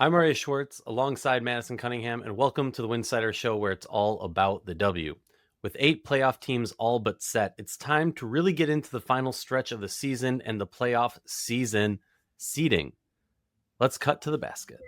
I'm Maria Schwartz alongside Madison Cunningham, and welcome to the Winsidr Show where it's all about the W. With 8 playoff teams all but set, it's time to really get into the final stretch of the season and the playoff season seeding. Let's cut to the basket.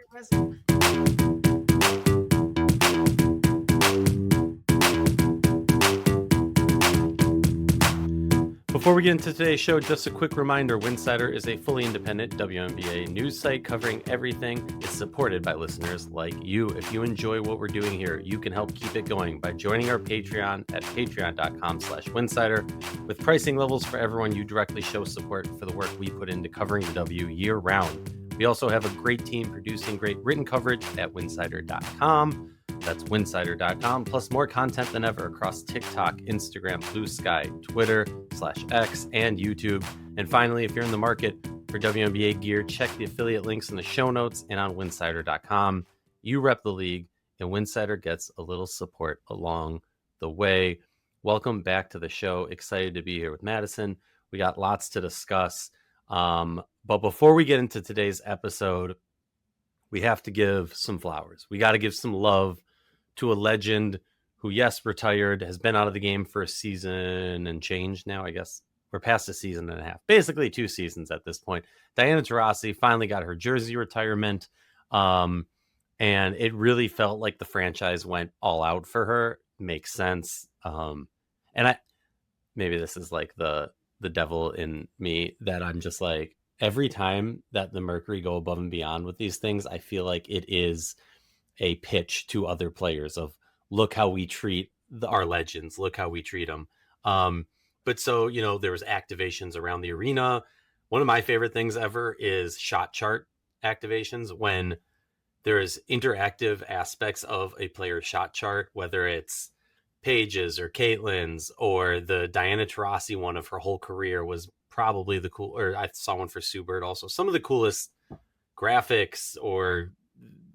Before we get into today's show, just a quick reminder, Winsidr is a fully independent WNBA news site covering everything. It's supported by listeners like you. If you enjoy what we're doing here, you can help keep it going by joining our Patreon at patreon.com/Winsidr. With pricing levels for everyone, you directly show support for the work we put into covering the W year round. We also have a great team producing great written coverage at winsidr.com. That's winsidr.com, plus more content than ever across TikTok, Instagram, Blue Sky, Twitter /X, and YouTube. And finally, if you're in the market for WNBA gear, check the affiliate links in the show notes and on winsidr.com. You rep the league, and Winsidr gets a little support along the way. Welcome back to the show. Excited to be here with Madison. We got lots to discuss. But before we get into today's episode, we have to give some flowers. We got to give some love to a legend who, yes, retired, has been out of the game for a season and change now. I guess we're past a season and a half, basically 2 seasons at this point. Diana Taurasi finally got her jersey retirement. And it really felt like the franchise went all out for her. Makes sense. And maybe this is like the devil in me, that I'm just like, every time that the Mercury go above and beyond with these things, I feel like it is a pitch to other players of, look how we treat our legends, look how we treat them. But so, there was activations around the arena. One of my favorite things ever is shot chart activations, when there's interactive aspects of a player's shot chart, whether it's Paige's or Caitlin's, or the Diana Taurasi one of her whole career was probably the cool, or I saw one for Sue Bird also, some of the coolest graphics, or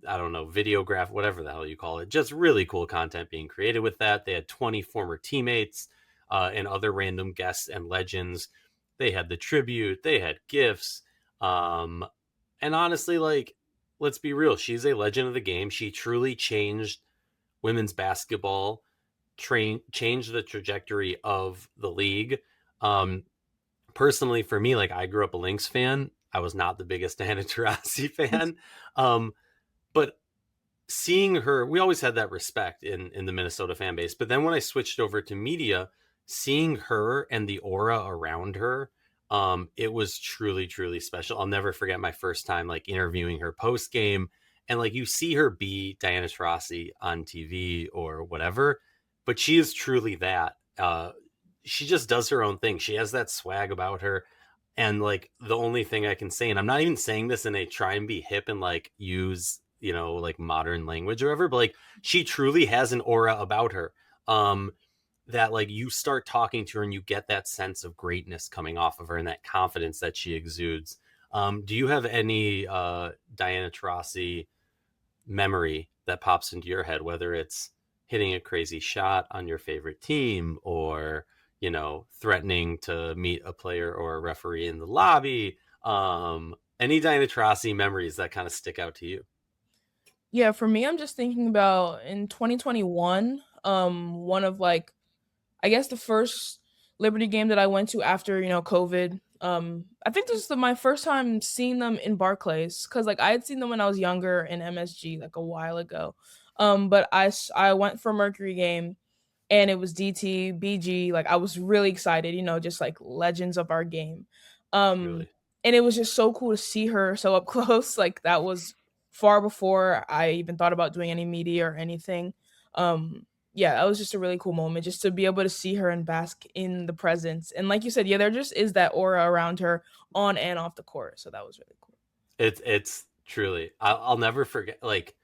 I don't know, videograph, whatever the hell you call it. Just really cool content being created with that. They had 20 former teammates and other random guests and legends. They had the tribute, they had gifts. And honestly, like, let's be real, she's a legend of the game. She truly changed women's basketball, changed the trajectory of the league. Personally, for me, like, I grew up a Lynx fan. I was not the biggest Diana Taurasi fan. But seeing her, we always had that respect in the Minnesota fan base. But then when I switched over to media, seeing her and the aura around her, it was truly, truly special. I'll never forget my first time like interviewing her post game, and like, you see her be Diana Taurasi on TV or whatever, but she is truly that. She just does her own thing. She has that swag about her. And like, the only thing I can say, and I'm not even saying this in a try and be hip and like use, like modern language or whatever, but like, she truly has an aura about her, that like, you start talking to her and you get that sense of greatness coming off of her and that confidence that she exudes. Do you have any Diana Taurasi memory that pops into your head, whether it's hitting a crazy shot on your favorite team, or threatening to meet a player or a referee in the lobby? Any Diana Taurasi memories that kind of stick out to you? Yeah, for me, I'm just thinking about in 2021, one of like, I guess the first Liberty game that I went to after, COVID. I think this is my first time seeing them in Barclays, because like I had seen them when I was younger in MSG like a while ago. But I went for a Mercury game, and it was DT, BG. Like, I was really excited, just like legends of our game. Um, Truly. and it was just so cool to see her so up close. Like, that was far before I even thought about doing any media or anything. Yeah, that was just a really cool moment, just to be able to see her and bask in the presence. And like you said, yeah, there just is that aura around her on and off the court. So that was really cool. It's truly, I'll never forget. Like,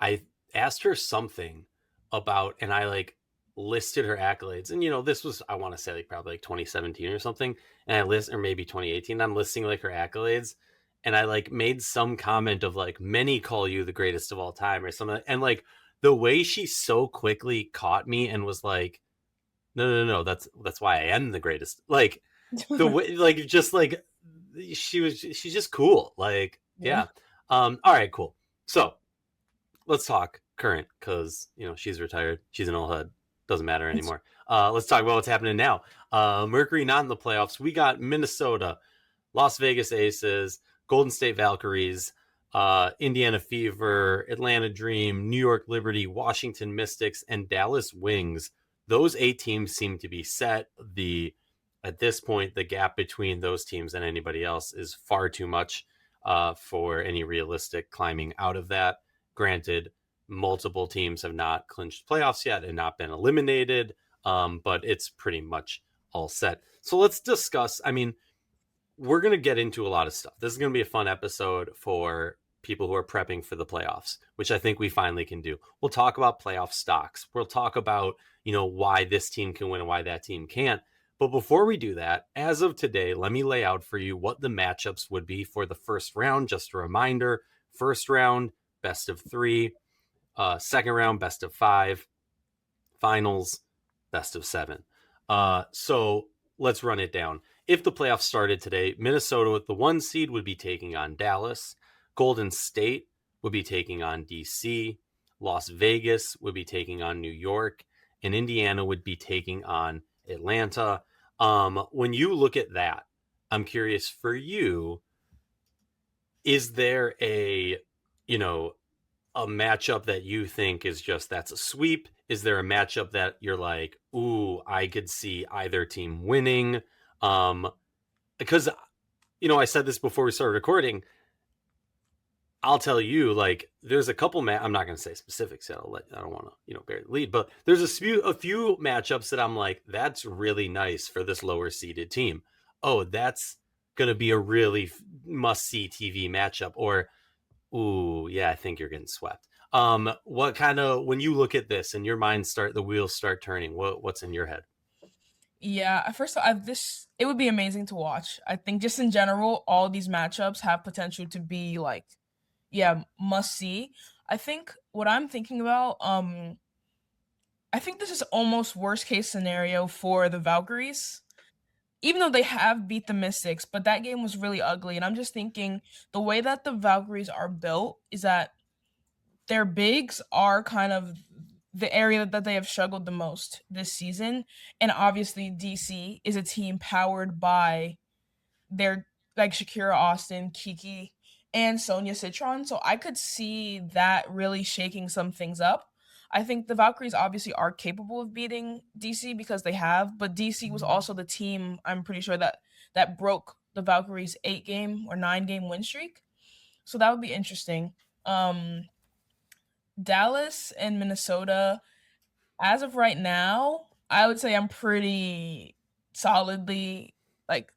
I asked her something about, and I like listed her accolades, and this was, I want to say, like probably like 2017 or something, and I list, or maybe 2018, I'm listing like her accolades, and I like made some comment of like, many call you the greatest of all time or something, and like, the way she so quickly caught me and was like, no, that's why I am the greatest. Like, the way, like, just like, she's just cool. Like, Yeah. yeah. All right, cool. So let's talk current because she's retired. She's an old head. Doesn't matter anymore. Let's talk about what's happening now. Mercury not in the playoffs. We got Minnesota, Las Vegas Aces, Golden State Valkyries, Indiana Fever, Atlanta Dream, New York Liberty, Washington Mystics, and Dallas Wings. Those 8 teams seem to be set. At this point, the gap between those teams and anybody else is far too much for any realistic climbing out of that. Granted, multiple teams have not clinched playoffs yet and not been eliminated, but it's pretty much all set. So let's discuss. I mean, we're going to get into a lot of stuff. This is going to be a fun episode for people who are prepping for the playoffs, which I think we finally can do. We'll talk about playoff stocks. We'll talk about, why this team can win and why that team can't. But before we do that, as of today, let me lay out for you what the matchups would be for the first round. Just a reminder, first round, best of 3. Second round, best of 5. Finals, best of 7. So let's run it down. If the playoffs started today, Minnesota with the 1 seed would be taking on Dallas. Golden State would be taking on DC. Las Vegas would be taking on New York. And Indiana would be taking on Atlanta. When you look at that, I'm curious for you, is there a matchup that you think is just that's a sweep? Is there a matchup that you're like, ooh, I could see either team winning? Because I said this before we started recording. I'll tell you, like, there's a couple I'm not going to say specifics. I don't want to, bury the lead, but there's a few matchups that I'm like, that's really nice for this lower seeded team. Oh, that's going to be a really must-see TV matchup. Or, ooh, yeah, I think you're getting swept. What kind of, when you look at this and your mind the wheels start turning, what's in your head? Yeah, first of all, it would be amazing to watch. I think just in general, all these matchups have potential to be like, yeah, must see. I think what I'm thinking about, I think this is almost worst case scenario for the Valkyries. Even though they have beat the Mystics, but that game was really ugly. And I'm just thinking the way that the Valkyries are built is that their bigs are kind of the area that they have struggled the most this season. And obviously, DC is a team powered by their like Shakira Austin, Kiki, and Sonia Citron. So I could see that really shaking some things up. I think the Valkyries obviously are capable of beating DC because they have, but DC was also the team I'm pretty sure that broke the Valkyries 8-game or 9-game win streak. So that would be interesting. Dallas and Minnesota, as of right now, I would say I'm pretty solidly like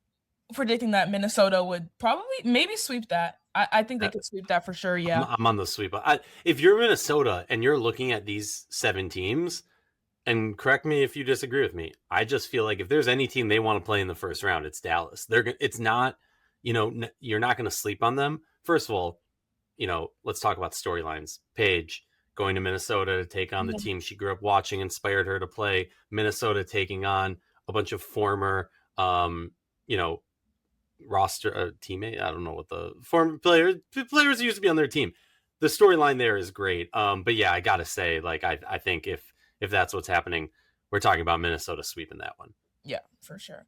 predicting that Minnesota would probably maybe sweep that. I think they could sweep that for sure. Yeah. I'm on the sweep. If you're Minnesota and you're looking at these 7 teams, and correct me if you disagree with me, I just feel like if there's any team they want to play in the first round, it's Dallas. It's not, you're not going to sleep on them. First of all, let's talk about storylines. Paige going to Minnesota to take on the team she grew up watching, inspired her to play. Minnesota taking on a bunch of former, roster teammate. I don't know what the former players used to be on their team. The storyline there is great. But yeah, I gotta say, like, I think if that's what's happening, we're talking about Minnesota sweeping that one. Yeah, for sure.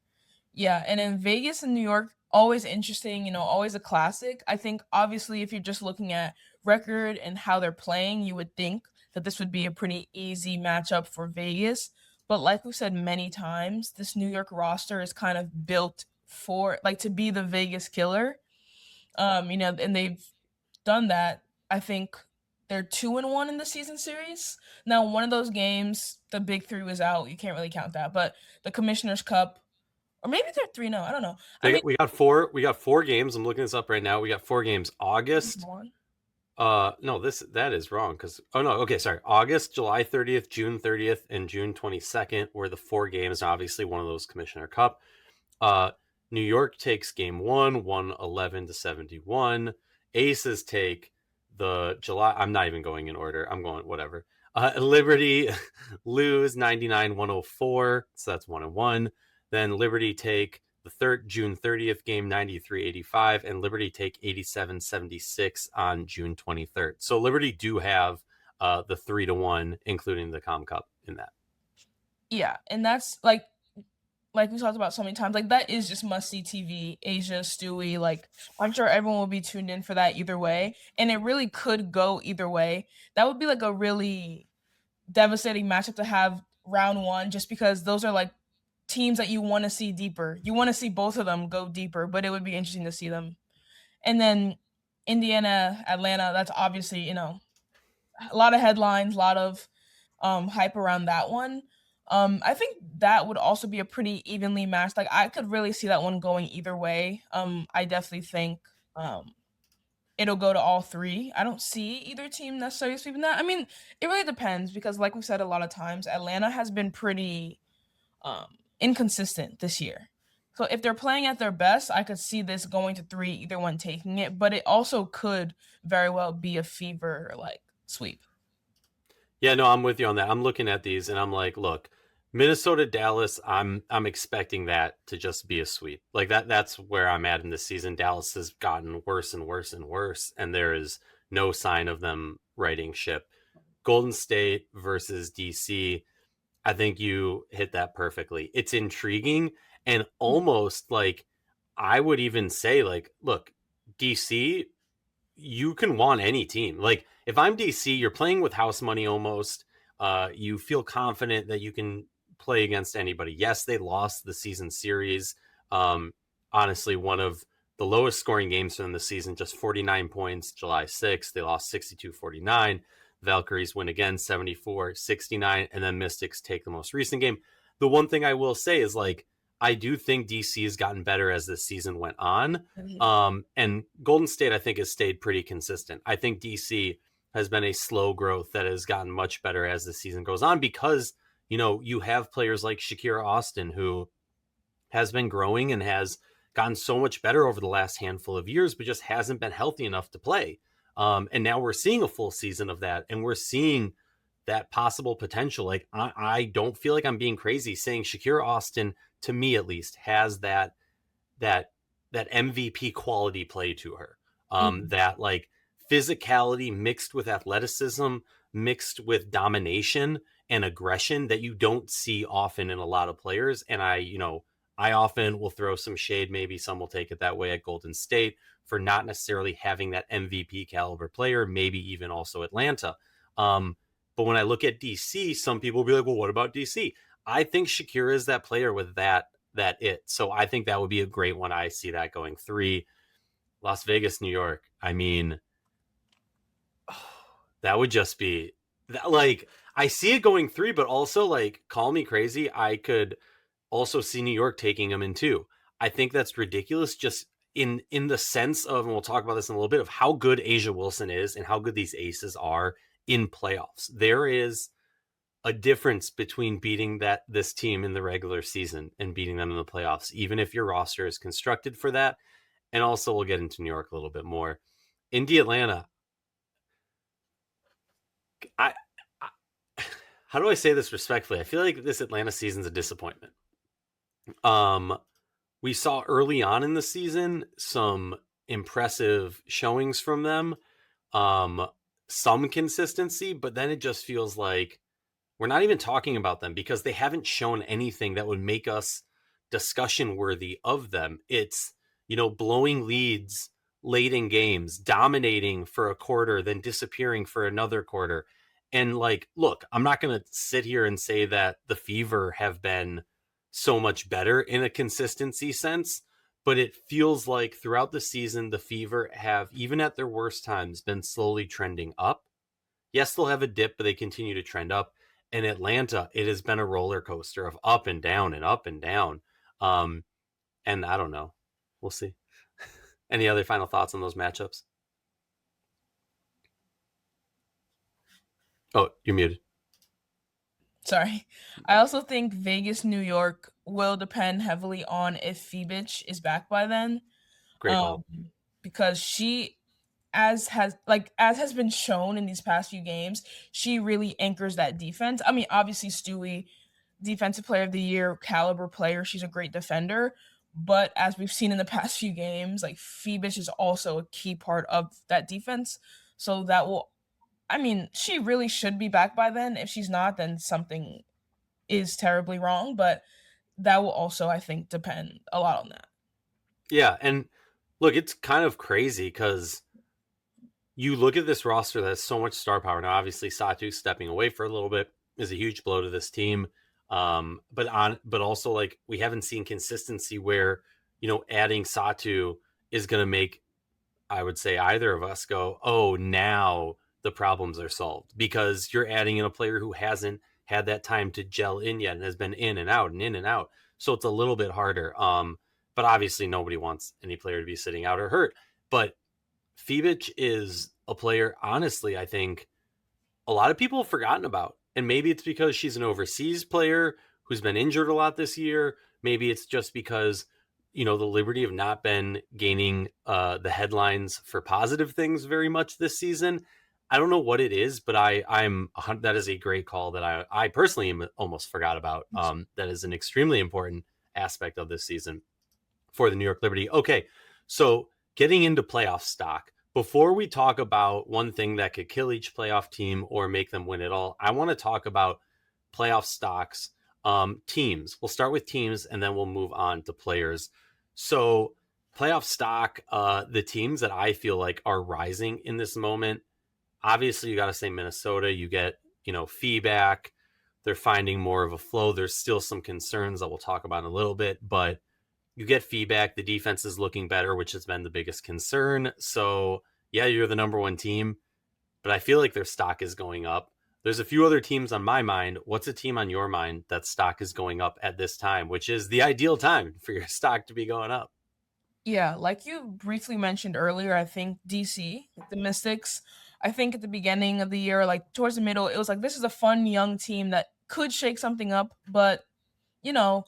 Yeah, and in Vegas and New York, always interesting, always a classic. I think obviously if you're just looking at record and how they're playing, you would think that this would be a pretty easy matchup for Vegas. But like we said many times, this New York roster is kind of built for like to be the Vegas killer. And they've done that. I think they're 2-1 in the season series. Now, one of those games, the big 3 was out. You can't really count that. But the Commissioner's Cup, or maybe they're 3-0. I don't know. We got 4. We got 4 games. I'm looking this up right now. We got 4 games. August. No, that is wrong because okay, sorry. August, July 30th, June 30th, and June 22nd were the 4 games. Obviously, one of those Commissioner Cup. New York takes game 1, 111-71. Aces take the July. I'm not even going in order. I'm going whatever. Liberty lose 99-104. So that's 1-1. Then Liberty take The June 30th game, 93-85, and Liberty take 87-76 on June 23rd. So Liberty do have the 3-1, including the Com Cup in that. Yeah, and that's like we talked about so many times, like that is just must see TV. Asia, Stewie, like I'm sure everyone will be tuned in for that either way, and it really could go either way. That would be like a really devastating matchup to have round one, just because those are like teams that you want to see deeper. You want to see both of them go deeper, but it would be interesting to see them. And then Indiana, Atlanta, that's obviously, a lot of headlines, a lot of hype around that one. I think that would also be a pretty evenly matched. Like I could really see that one going either way. I definitely think it'll go to all three. I don't see either team necessarily sweeping that. I mean, it really depends because, like we said a lot of times, Atlanta has been pretty inconsistent this year. So if they're playing at their best, I could see this going to three, either one taking it. But it also could very well be a fever like sweep. Yeah, no, I'm with you on that. I'm looking at these and I'm like, look, Minnesota, Dallas, I'm expecting that to just be a sweep. Like that's where I'm at in this season. Dallas has gotten worse and worse and worse, and there is no sign of them righting ship. Golden State versus DC, I think you hit that perfectly. It's intriguing and almost like I would even say like, look, DC, you can want any team. Like if I'm DC, you're playing with house money almost. You feel confident that you can play against anybody. Yes, they lost the season series. Honestly, one of the lowest scoring games from the season, just 49 points, July 6th. They lost 62-49. Valkyries win again 74-69, and then Mystics take the most recent game. The one thing I will say is like I do think DC has gotten better as the season went on. And Golden State, I think, has stayed pretty consistent. I think DC has been a slow growth that has gotten much better as the season goes on because, you have players like Shakira Austin, who has been growing and has gotten so much better over the last handful of years, but just hasn't been healthy enough to play. And now we're seeing a full season of that, and we're seeing that possible potential. Like I don't feel like I'm being crazy saying Shakira Austin, to me at least, has that MVP quality play to her. That like physicality mixed with athleticism, mixed with domination and aggression that you don't see often in a lot of players. And I often will throw some shade. Maybe some will take it that way at Golden State for not necessarily having that MVP caliber player, maybe even also Atlanta. But when I look at DC, some people will be like, well, what about DC? I think Shakira is that player with that it. So I think that would be a great one. I see that going 3. Las Vegas, New York. I mean, that would just be like, I see it going 3, but also like, call me crazy, I could also see New York taking them in 2. I think that's ridiculous just in the sense of, and we'll talk about this in a little bit, of how good Asia Wilson is and how good these aces are in playoffs. There is a difference between beating this team in the regular season and beating them in the playoffs, even if your roster is constructed for that. And also we'll get into New York a little bit more. Indy, Atlanta. How do I say this respectfully? I feel like this Atlanta season's a disappointment. We saw early on in the season some impressive showings from them, some consistency, but then it just feels like we're not even talking about them because they haven't shown anything that would make us discussion worthy of them. It's, blowing leads late in games, dominating for a quarter, then disappearing for another quarter. And like, look, I'm not going to sit here and say that the Fever have been so much better in a consistency sense, but it feels like throughout the season, the Fever have, even at their worst times, been slowly trending up. Yes, they'll have a dip, but they continue to trend up. In Atlanta, it has been a roller coaster of up and down and up and down. And I don't know. We'll see. Any other final thoughts on those matchups? Oh, you're muted. Sorry. I also think Vegas, New York will depend heavily on if Fibich is back by then. Great call. Because she, as has been shown in these past few games, she really anchors that defense. I mean, obviously Stewie, defensive player of the year caliber player. She's a great defender, But as we've seen in the past few games, like Phoebus is also a key part of that defense. So that will, I mean, she really should be back by then. If she's not, then something is terribly wrong. But that will also, I think, depend a lot on that. Yeah, and look, it's kind of crazy because you look at this roster that has so much star power. Now, obviously, Satu stepping away for a little bit is a huge blow to this team. But also like we haven't seen consistency where adding Satu is going to make, I would say, either of us go, oh, now the problems are solved, because you're adding in a player who hasn't had that time to gel in yet and has been in and out and in and out. So it's a little bit harder. But obviously nobody wants any player to be sitting out or hurt. But Fibic is a player, honestly, I think a lot of people have forgotten about. And maybe it's because she's an overseas player who's been injured a lot this year. Maybe it's just because, the Liberty have not been gaining the headlines for positive things very much this season. I don't know what it is, but that is a great call that I personally almost forgot about. That is an extremely important aspect of this season for the New York Liberty. Okay, so getting into playoff stock, before we talk about one thing that could kill each playoff team or make them win it all, I want to talk about playoff stocks. Teams. We'll start with teams and then we'll move on to players. So playoff stock, the teams that I feel like are rising in this moment, obviously you got to say Minnesota. You get, feedback. They're finding more of a flow. There's still some concerns that we'll talk about in a little bit, but you get feedback. The defense is looking better, which has been the biggest concern. So yeah, you're the number one team, but I feel like their stock is going up. There's a few other teams on my mind. What's a team on your mind that stock is going up at this time, which is the ideal time for your stock to be going up? Yeah, like you briefly mentioned earlier, I think DC, like the Mystics, I think at the beginning of the year, like towards the middle, it was like this is a fun young team that could shake something up, but you know,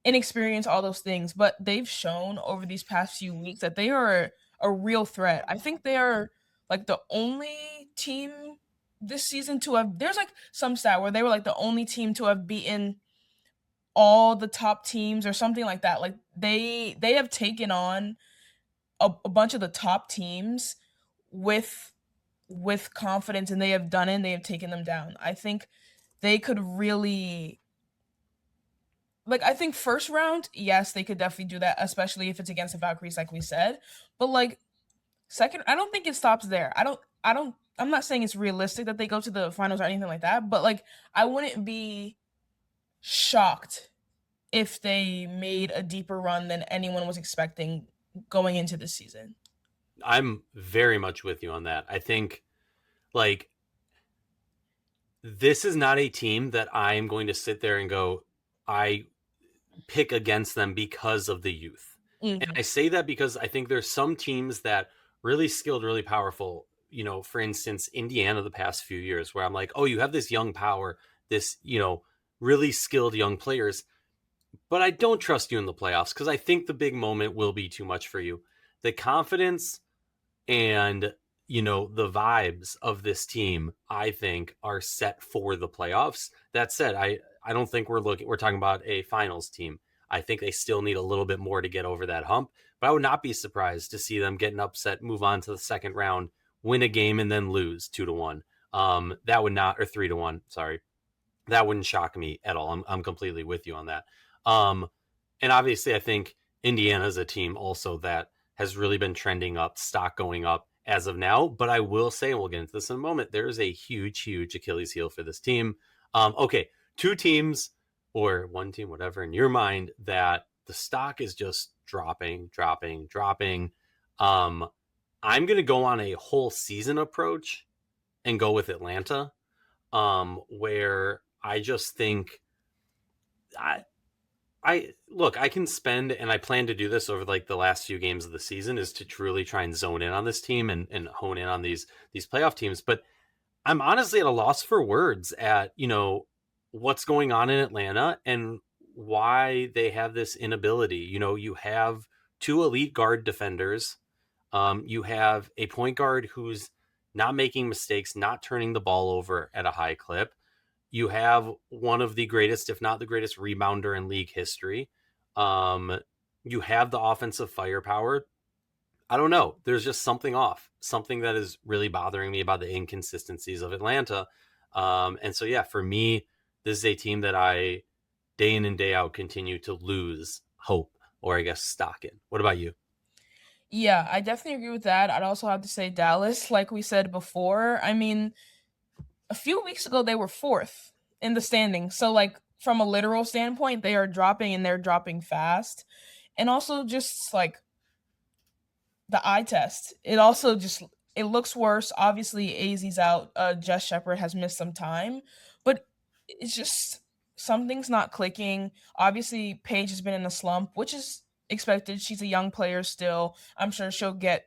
inexperience, all those things. But they've shown over these past few weeks that they are a real threat. I think they are like the only team this season to have, there's like some stat where they were like the only team to have beaten all the top teams or something like that. Like they have taken on a bunch of the top teams with confidence, and they have done it and they have taken them down. I think they could really, like, I think first round, yes, they could definitely do that, especially if it's against the Valkyries, like we said. But like second, I don't think it stops there. I'm not saying it's realistic that they go to the finals or anything like that, but like I wouldn't be shocked if they made a deeper run than anyone was expecting going into this season. I'm very much with you on that. I think like this is not a team that I am going to sit there and go, I pick against them because of the youth. And Hmm. I say that because I think there's some teams that really skilled, really powerful, for instance, Indiana the past few years, where I'm like, oh, you have this young power, this, really skilled young players, but I don't trust you in the playoffs because I think the big moment will be too much for you. The confidence and the vibes of this team, I think, are set for the playoffs. That said, I don't think we're talking about a finals team. I think they still need a little bit more to get over that hump, but I would not be surprised to see them getting upset, move on to the second round, win a game, and then lose 2-1. That would not, or 3-1, sorry. That wouldn't shock me at all. I'm completely with you on that. um and obviously I think Indiana is a team also that has really been trending up, stock going up as of now. But I will say, and we'll get into this in a moment, there is a huge Achilles heel for this team. Okay, two teams or one team, whatever, in your mind that the stock is just dropping. Um, I'm going to go on a whole season approach and go with Atlanta, where I just think I, I look, I can spend, and I plan to do this over like the last few games of the season, is to truly try and zone in on this team and hone in on these playoff teams. But I'm honestly at a loss for words at, what's going on in Atlanta and why they have this inability. You have two elite guard defenders. You have a point guard who's not making mistakes, not turning the ball over at a high clip. You have one of the greatest, if not the greatest, rebounder in league history. Um, You have the offensive firepower. I don't know. There's just something off, something that is really bothering me about the inconsistencies of Atlanta. And so, yeah, for me, this is a team that I day in and day out continue to lose hope, or I guess stock in. What about you? Yeah, I definitely agree with that. I'd also have to say Dallas, like we said before. I mean, a few weeks ago they were fourth in the standings. So like from a literal standpoint, they are dropping and they're dropping fast. And also just like the eye test. It also just it looks worse. Obviously, AZ's out. Jess Shepard has missed some time, but it's just something's not clicking. Obviously, Paige has been in a slump, which is expected. She's a young player still. I'm sure she'll get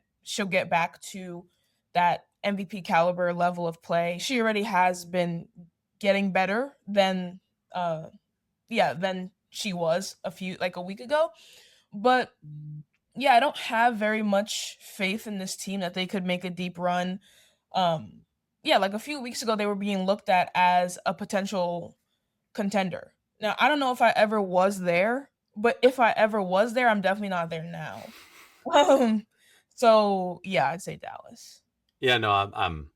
back to that MVP caliber level of play. She already has been getting better than than she was a week ago. But yeah, I don't have very much faith in this team that they could make a deep run. Um, yeah, like a few weeks ago, they were being looked at as a potential contender. Now, I don't know if I ever was there, but if I ever was there, I'm definitely not there now. Um, so yeah, I'd say Dallas. Yeah, no, I'm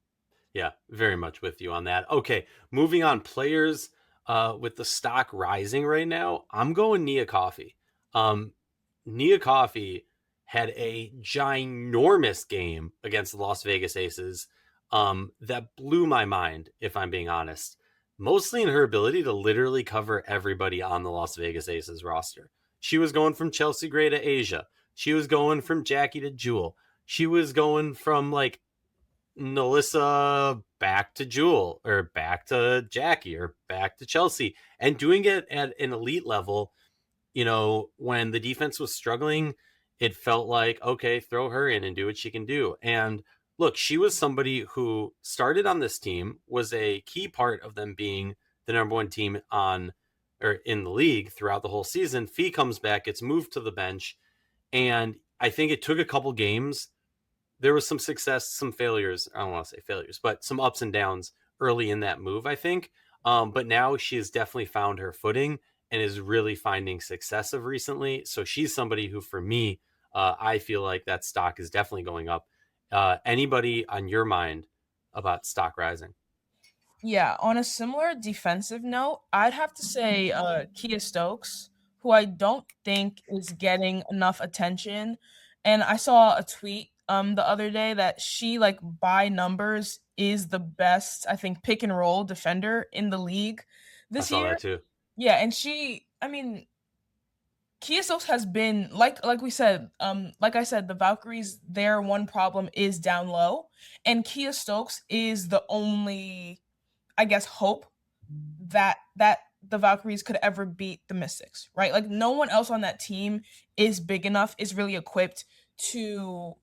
yeah, very much with you on that. Okay, moving on. Players with the stock rising right now, I'm going Nia Coffee. Nia Coffee had a ginormous game against the Las Vegas Aces that blew my mind, if I'm being honest. Mostly in her ability to literally cover everybody on the Las Vegas Aces roster. She was going from Chelsea Gray to Asia. She was going from Jackie to Jewel. She was going from like Nalissa back to Jewel or back to Jackie or back to Chelsea and doing it at an elite level. When the defense was struggling, it felt like, okay, throw her in and do what she can do. And look, she was somebody who started on this team, was a key part of them being the number one team on or in the league throughout the whole season. Fee comes back, gets moved to the bench, and I think it took a couple games. There was some success, some failures. I don't want to say failures, but some ups and downs early in that move, I think. But now she has definitely found her footing and is really finding success of recently. So she's somebody who, for me, I feel like that stock is definitely going up. Anybody on your mind about stock rising? Yeah, on a similar defensive note, I'd have to say Kia Stokes, who I don't think is getting enough attention. And I saw a tweet the other day that she like by numbers is the best, I think, pick and roll defender in the league I this saw year. that too. Yeah, and I mean, Kia Stokes has been like we said, like I said, the Valkyries, their one problem is down low, and Kia Stokes is the only, I guess, hope that the Valkyries could ever beat the Mystics, right? Like no one else on that team is big enough, is really equipped to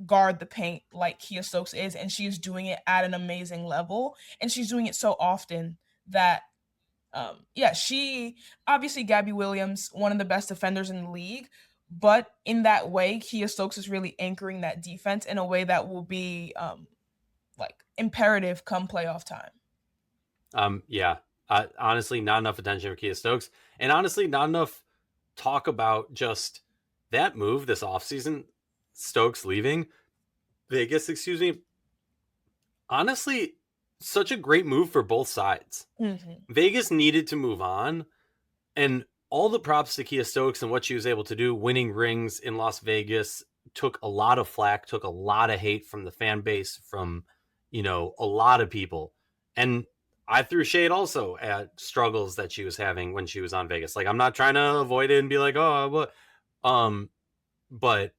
guard the paint like Kia Stokes is, and she is doing it at an amazing level, and she's doing it so often that yeah, she obviously Gabby Williams, one of the best defenders in the league, but in that way, Kia Stokes is really anchoring that defense in a way that will be like imperative come playoff time. Yeah. Honestly, not enough attention for Kia Stokes, and honestly, not enough talk about just that move this offseason. Stokes leaving Vegas, excuse me. Honestly, such a great move for both sides. Hmm. Vegas needed to move on, and all the props to Kia Stokes and what she was able to do, winning rings in Las Vegas, took a lot of flack, took a lot of hate from the fan base, from a lot of people, and I threw shade also at struggles that she was having when she was on Vegas. Like I'm not trying to avoid it and be like, oh, what, but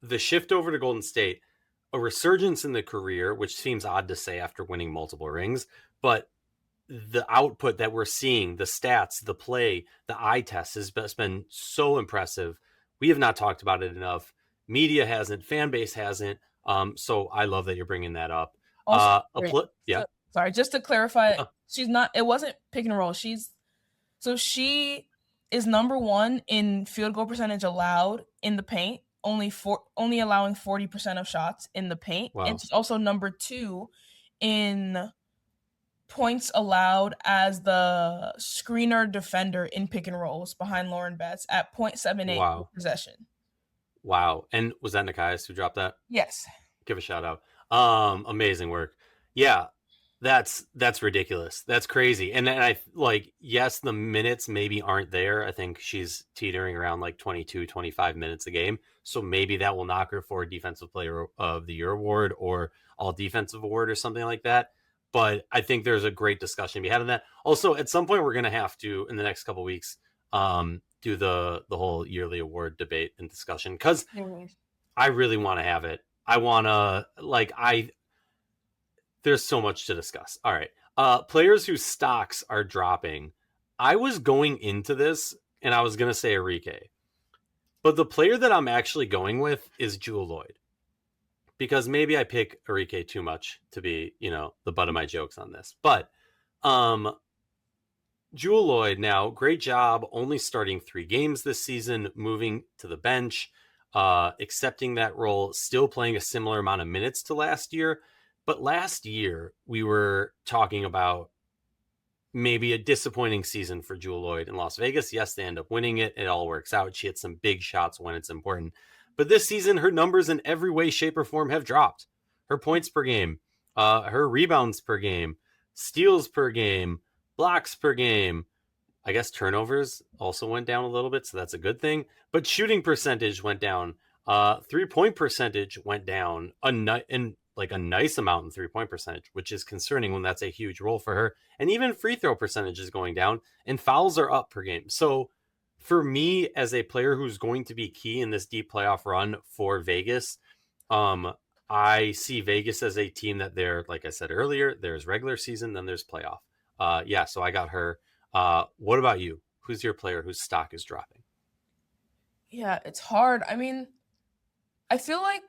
the shift over to Golden State, a resurgence in the career, which seems odd to say after winning multiple rings, but the output that we're seeing, the stats, the play, the eye test has been so impressive. We have not talked about it enough. Media hasn't, fan base hasn't. So I love that you're bringing that up. Also, Yeah. sorry, just to clarify, Uh, she's not. It wasn't pick and roll. She is number one in field goal percentage allowed in the paint. Only allowing 40% of shots in the paint, and wow. she's also number two in points allowed as the screener defender in pick and rolls behind Lauren Betts at 0.78 per Wow. possession. Wow. And was that Nikias who dropped that? Yes. Give a shout out. Amazing work. Yeah, that's ridiculous. That's crazy. And then I like, yes, the minutes maybe aren't there. I think she's teetering around like 22, 25 minutes a game. So maybe that will knock her for a defensive player of the year award or all defensive award or something like that. But I think there's a great discussion to be had on that. Also, at some point we're gonna have to in the next couple weeks do the whole yearly award debate and discussion because I really want to have it. I want to there's so much to discuss. All right. Players whose stocks are dropping. I was going into this and I was going to say Enrique. But the player that I'm actually going with is Jewel Lloyd. Because maybe I pick Enrique too much to be, the butt of my jokes on this. But Jewel Lloyd now, great job only starting 3 games this season, moving to the bench, accepting that role, still playing a similar amount of minutes to last year. But last year, we were talking about maybe a disappointing season for Jewel Lloyd in Las Vegas. Yes, they end up winning it. It all works out. She hit some big shots when it's important. But this season, her numbers in every way, shape, or form have dropped. Her points per game, her rebounds per game, steals per game, blocks per game. I guess turnovers also went down a little bit, so that's a good thing. But shooting percentage went down. 3-point percentage went down a nice amount in 3-point percentage, which is concerning when that's a huge role for her. And even free throw percentage is going down, and fouls are up per game. So for me, as a player who's going to be key in this deep playoff run for Vegas, I see Vegas as a team that like I said earlier, there's regular season, then there's playoff. So I got her. What about you? Who's your player whose stock is dropping? Yeah, it's hard. I mean, I feel like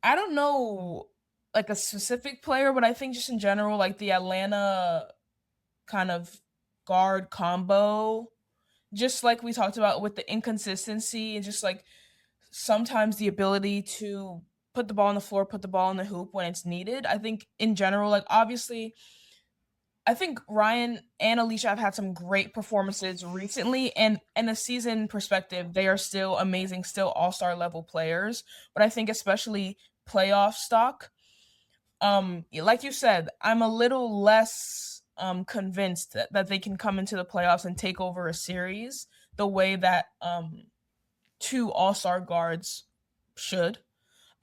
I don't know like a specific player, but I think just in general, like the Atlanta kind of guard combo, just like we talked about with the inconsistency and just like sometimes the ability to put the ball on the floor, put the ball in the hoop when it's needed. I think in general, like obviously, I think Ryan and Alicia have had some great performances recently, and in a season perspective, they are still amazing, still all-star level players. But I think especially playoff stock, like you said, I'm a little less convinced that they can come into the playoffs and take over a series the way that 2 all-star guards should.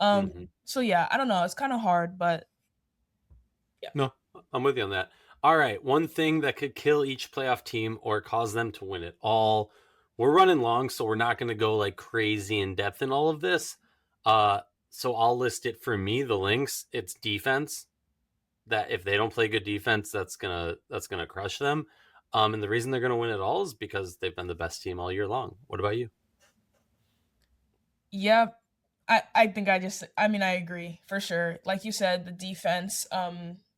Mm-hmm. So yeah, I don't know. It's kind of hard, but yeah. No, I'm with you on that. All right. One thing that could kill each playoff team or cause them to win it all. We're running long, so we're not going to go like crazy in depth in all of this. So I'll list it for me. The links, it's defense. That if they don't play good defense, that's gonna crush them. And the reason they're gonna win it all is because they've been the best team all year long. What about you? Yeah, I think I mean I agree for sure. Like you said, the defense,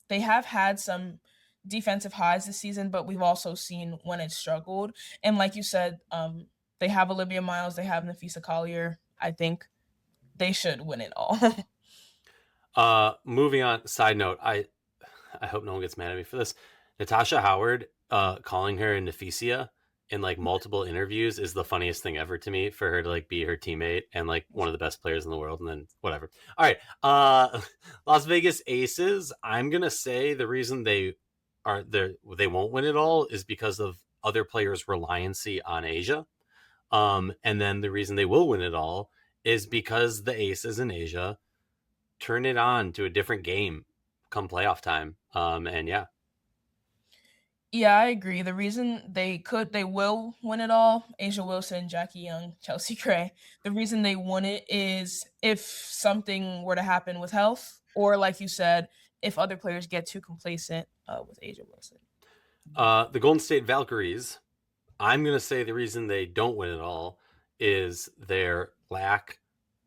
they have had some defensive highs this season, but we've also seen when it struggled. And like you said, they have Olivia Miles, they have Nafisa Collier. I think they should win it all. Moving on. Side note, I hope no one gets mad at me for this. Natasha Howard, calling her Nafisia in like multiple interviews is the funniest thing ever to me for her to like be her teammate and like one of the best players in the world. And then whatever. All right. Las Vegas Aces. I'm going to say the reason they won't win it all is because of other players' reliancy on Asia. And then the reason they will win it all is because the Aces in Asia turn it on to a different game come playoff time. And yeah. Yeah, I agree. The reason they will win it all, Asia Wilson, Jackie Young, Chelsea Gray. The reason they won it is if something were to happen with health, or like you said, if other players get too complacent with Asia Wilson. The Golden State Valkyries, I'm going to say the reason they don't win it all is their lack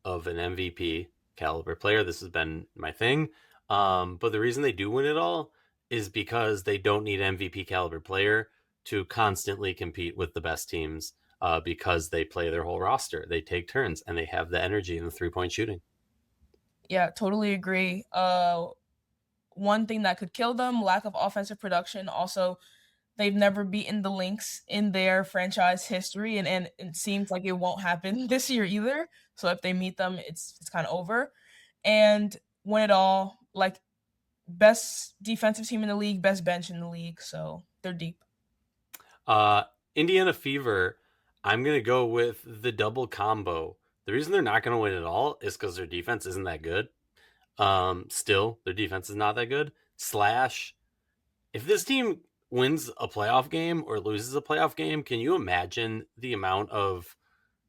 of an MVP caliber player. This has been my thing. But the reason they do win it all is because they don't need MVP caliber player to constantly compete with the best teams because they play their whole roster. They take turns and they have the energy and the 3-point shooting. Yeah, totally agree. one thing that could kill them, lack of offensive production. Also, they've never beaten the Lynx in their franchise history, and it seems like it won't happen this year either. So if they meet them, it's kind of over. And win it all, like best defensive team in the league, best bench in the league. So they're deep. Indiana Fever, I'm going to go with the double combo. The reason they're not going to win at all is because their defense isn't that good. Still, their defense is not that good. Slash, if this team wins a playoff game or loses a playoff game, can you imagine the amount of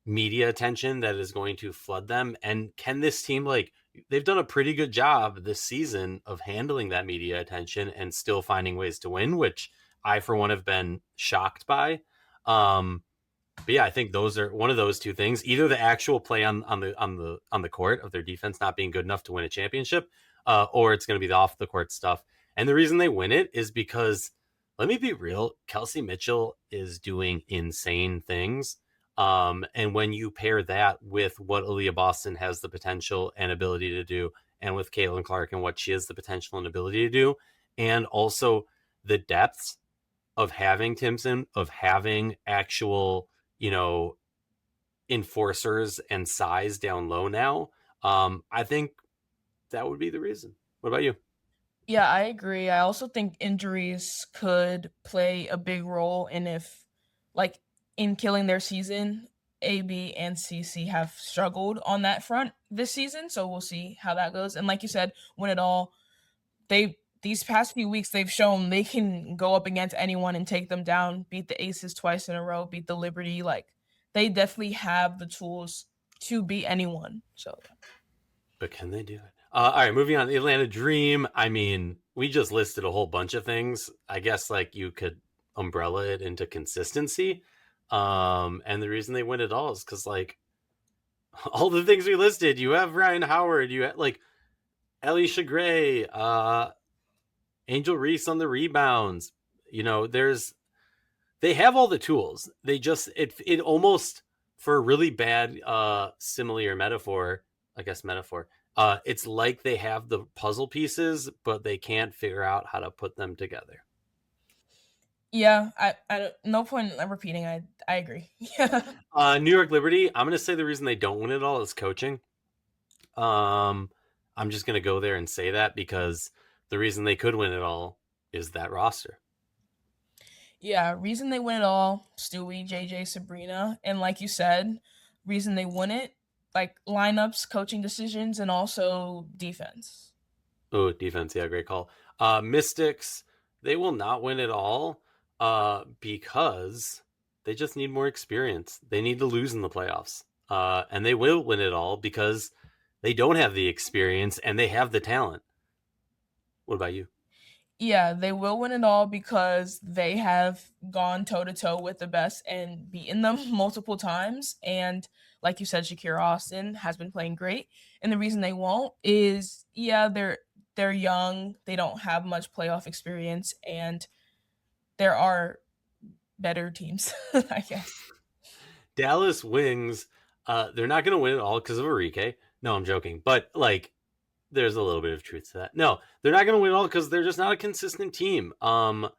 media attention that is going to flood them? And can this team, like, they've done a pretty good job this season of handling that media attention and still finding ways to win, which I, for one, have been shocked by. But yeah, I think those are one of those two things. Either the actual play on the court of their defense not being good enough to win a championship, or it's going to be the off the court stuff. And the reason they win it is because, let me be real, Kelsey Mitchell is doing insane things. And when you pair that with what Aaliyah Boston has the potential and ability to do, and with Caitlin Clark and what she has the potential and ability to do, and also the depths of having Timpson, of having actual, enforcers and size down low now, I think that would be the reason. What about you? Yeah, I agree. I also think injuries could play a big role in if, like, in killing their season. AB and CC have struggled on that front this season, so we'll see how that goes. And like you said, win it all. These past few weeks they've shown they can go up against anyone and take them down. Beat the Aces twice in a row. Beat the Liberty. Like, they definitely have the tools to beat anyone. So, But can they do it? All right, moving on. The Atlanta Dream. I mean, we just listed a whole bunch of things. I guess like you could umbrella it into consistency. And the reason they win it all is because like all the things we listed, you have Ryan Howard, you have like Alicia Gray, Angel Reese on the rebounds. They have all the tools. They just it almost, for a really bad simile or metaphor, I guess metaphor. It's like they have the puzzle pieces, but they can't figure out how to put them together. yeah, I no point in repeating. I agree. Yeah. New York Liberty. I'm going to say the reason they don't win it all is coaching. I'm just going to go there and say that because the reason they could win it all is that roster. Yeah, reason they win it all, Stewie, JJ, Sabrina, and like you said, reason they win it, like lineups, coaching decisions, and also defense. Oh, defense. Yeah, great call. Mystics, they will not win it all because they just need more experience. They need to lose in the playoffs. And they will win it all because they don't have the experience and they have the talent. What about you? Yeah, they will win it all because they have gone toe to toe with the best and beaten them multiple times. And like you said, Shakira Austin has been playing great. And the reason they won't is, yeah, they're young, they don't have much playoff experience, and there are better teams, I guess. Dallas Wings, they're not going to win it all because of Enrique. No, I'm joking. But like, there's a little bit of truth to that. No, they're not going to win it all because they're just not a consistent team. And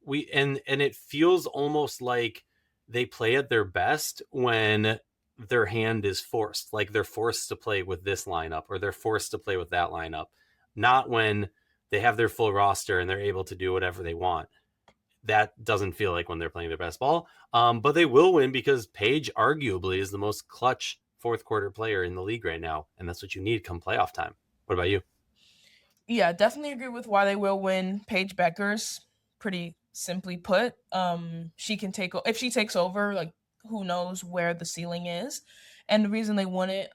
it feels almost like they play at their best when their hand is forced. Like they're forced to play with this lineup or they're forced to play with that lineup, not when they have their full roster and they're able to do whatever they want. That doesn't feel like when they're playing their best ball. But they will win because Paige arguably is the most clutch fourth quarter player in the league right now. And that's what you need come playoff time. What about you? Yeah, definitely agree with why they will win. Paige Beckers, pretty simply put. She can if she takes over, like, who knows where the ceiling is. And the reason they won it,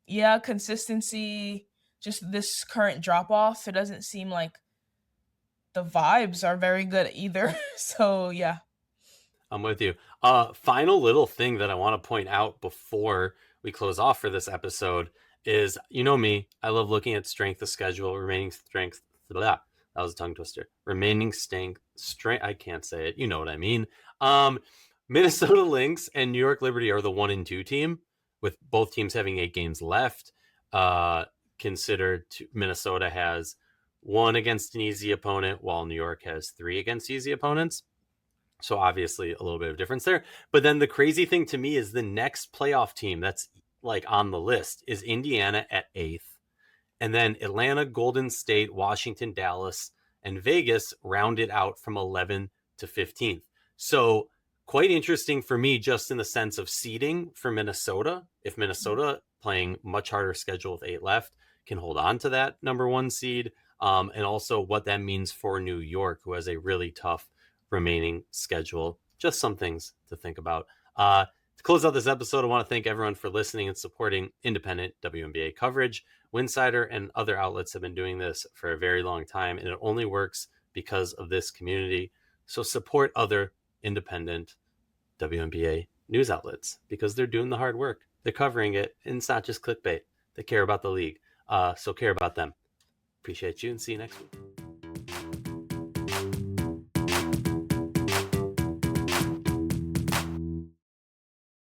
yeah, consistency, just this current drop off, it doesn't seem like the vibes are very good either. So yeah. I'm with you. Final little thing that I want to point out before we close off for this episode is, you know me, I love looking at strength of schedule, remaining strength. Blah, that was a tongue twister. Remaining strength. I can't say it. You know what I mean. Minnesota Lynx and New York Liberty are the 1 and 2 team, with both teams having 8 games left. Considered Minnesota has 1 against an easy opponent, while New York has 3 against easy opponents. So obviously a little bit of difference there. But then the crazy thing to me is the next playoff team that's like on the list is Indiana at 8th. And then Atlanta, Golden State, Washington, Dallas, and Vegas rounded out from 11 to 15th. So quite interesting for me, just in the sense of seeding for Minnesota. If Minnesota, playing much harder schedule with 8 left, can hold on to that number 1 seed, and also what that means for New York, who has a really tough remaining schedule. Just some things to think about. To close out this episode, I want to thank everyone for listening and supporting independent WNBA coverage. Winsidr and other outlets have been doing this for a very long time, and it only works because of this community. So support other independent WNBA news outlets because they're doing the hard work. They're covering it, and it's not just clickbait. They care about the league. So care about them. Appreciate you, and see you next week.